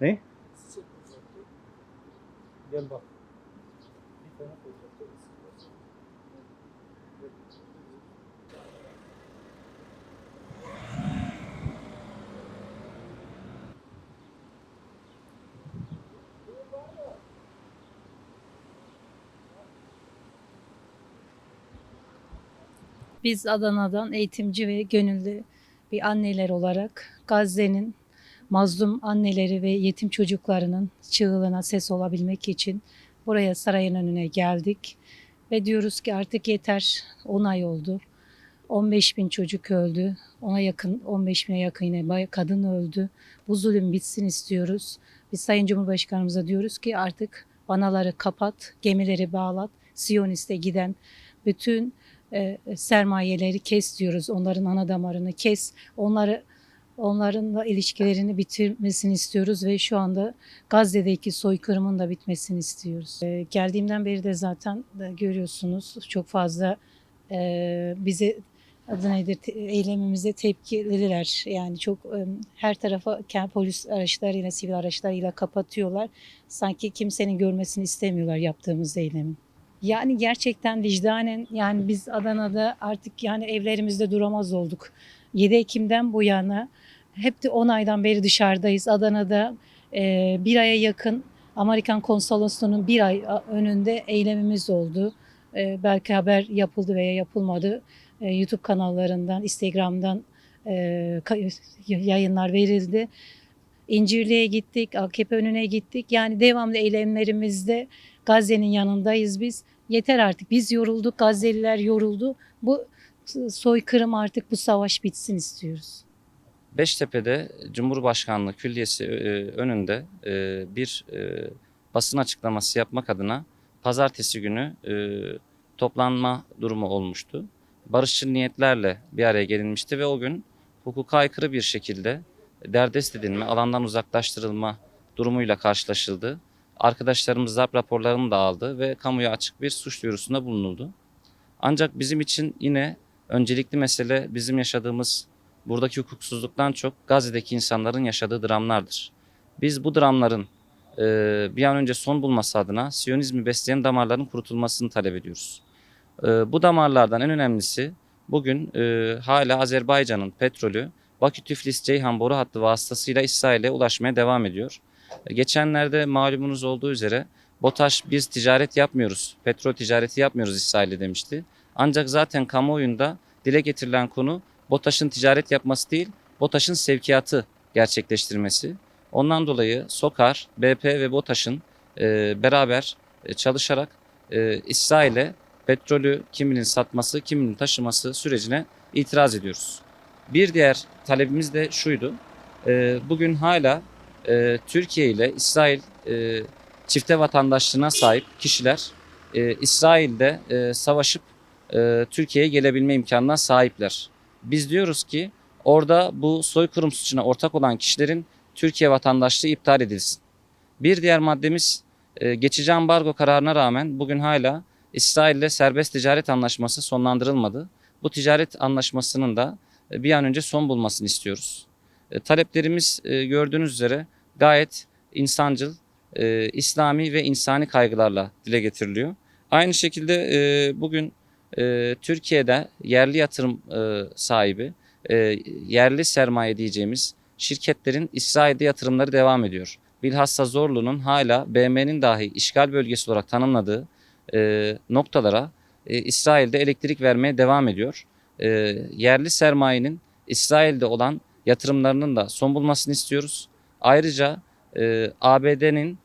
Ne? Gel bak. Bir tane koyacak. Biz Adana'dan eğitimci ve gönüllü bir anneler olarak Gazze'nin mazlum anneleri ve yetim çocuklarının çığlığına ses olabilmek için buraya sarayın önüne geldik. Ve diyoruz ki artık yeter, 10 ay oldu. 15 bin çocuk öldü. 15 bine yakın yine kadın öldü. Bu zulüm bitsin istiyoruz. Biz Sayın Cumhurbaşkanımıza diyoruz ki artık vanaları kapat, gemileri bağlat, Siyonist'e giden bütün sermayeleri kes diyoruz. Onların ana damarını kes. Onlarınla ilişkilerini bitirmesini istiyoruz ve şu anda Gazze'deki soykırımın da bitmesini istiyoruz. Geldiğimden beri de zaten görüyorsunuz çok fazla bize adı nedir eylemimize tepkililer. Yani çok her tarafa polis araçlarıyla, sivil araçlarıyla kapatıyorlar. Sanki kimsenin görmesini istemiyorlar yaptığımız eylemi. Yani gerçekten vicdanen yani biz Adana'da artık yani evlerimizde duramaz olduk. 7 Ekim'den bu yana hep de 10 aydan beri dışarıdayız. Adana'da bir aya yakın Amerikan Konsolosluğu'nun bir ay önünde eylemimiz oldu. Belki haber yapıldı veya yapılmadı. YouTube kanallarından, Instagram'dan yayınlar verildi. İncirli'ye gittik, AKP önüne gittik. Yani devamlı eylemlerimizde Gazze'nin yanındayız biz. Yeter artık biz yorulduk, Gazze'liler yoruldu. Bu soykırım artık bu savaş bitsin istiyoruz. Beştepe'de Cumhurbaşkanlığı Külliyesi önünde bir basın açıklaması yapmak adına pazartesi günü toplanma durumu olmuştu. Barışçıl niyetlerle bir araya gelinmişti ve o gün hukuka aykırı bir şekilde derdest edilme, alandan uzaklaştırılma durumuyla karşılaşıldı. Arkadaşlarımız ZAP raporlarını da aldı ve kamuya açık bir suç duyurusunda bulunuldu. Ancak bizim için yine öncelikli mesele bizim yaşadığımız buradaki hukuksuzluktan çok Gazze'deki insanların yaşadığı dramlardır. Biz bu dramların bir an önce son bulması adına Siyonizmi besleyen damarların kurutulmasını talep ediyoruz. Bu damarlardan en önemlisi bugün hala Azerbaycan'ın petrolü Bakü-Tiflis-Ceyhan boru hattı vasıtasıyla İsrail'e ulaşmaya devam ediyor. Geçenlerde malumunuz olduğu üzere BOTAŞ biz ticaret yapmıyoruz, petrol ticareti yapmıyoruz İsrail'e demişti. Ancak zaten kamuoyunda dile getirilen konu BOTAŞ'ın ticaret yapması değil, BOTAŞ'ın sevkiyatı gerçekleştirmesi. Ondan dolayı SOKAR, BP ve BOTAŞ'ın beraber çalışarak İsrail'e petrolü kiminin satması, kiminin taşıması sürecine itiraz ediyoruz. Bir diğer talebimiz de şuydu. Bugün hala Türkiye ile İsrail çifte vatandaşlığına sahip kişiler İsrail'de savaşıp Türkiye'ye gelebilme imkanına sahipler. Biz diyoruz ki orada bu soykırım suçuna ortak olan kişilerin Türkiye vatandaşlığı iptal edilsin. Bir diğer maddemiz geçici ambargo kararına rağmen bugün hala İsrail ile serbest ticaret anlaşması sonlandırılmadı. Bu ticaret anlaşmasının da bir an önce son bulmasını istiyoruz. Taleplerimiz gördüğünüz üzere gayet insancıl, İslami ve insani kaygılarla dile getiriliyor. Aynı şekilde bugün Türkiye'de yerli yatırım sahibi, yerli sermaye diyeceğimiz şirketlerin İsrail'de yatırımları devam ediyor. Bilhassa Zorlu'nun hala BM'nin dahi işgal bölgesi olarak tanımladığı noktalara İsrail'de elektrik vermeye devam ediyor. Yerli sermayenin İsrail'de olan yatırımlarının da son bulmasını istiyoruz. Ayrıca ABD'nin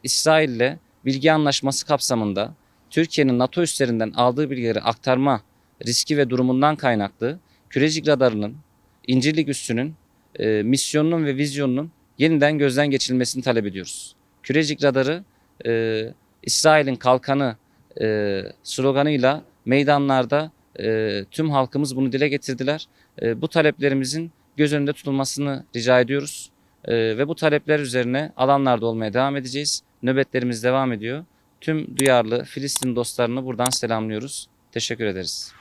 İsrail'le bilgi anlaşması kapsamında Türkiye'nin NATO üslerinden aldığı bilgileri aktarma riski ve durumundan kaynaklı Kürecik Radarı'nın, İncirlik Üssü'nün misyonunun ve vizyonunun yeniden gözden geçirilmesini talep ediyoruz. Kürecik Radarı İsrail'in kalkanı sloganıyla meydanlarda tüm halkımız bunu dile getirdiler. Bu taleplerimizin göz önünde tutulmasını rica ediyoruz. Ve bu talepler üzerine alanlarda olmaya devam edeceğiz. Nöbetlerimiz devam ediyor. Tüm duyarlı Filistin dostlarını buradan selamlıyoruz. Teşekkür ederiz.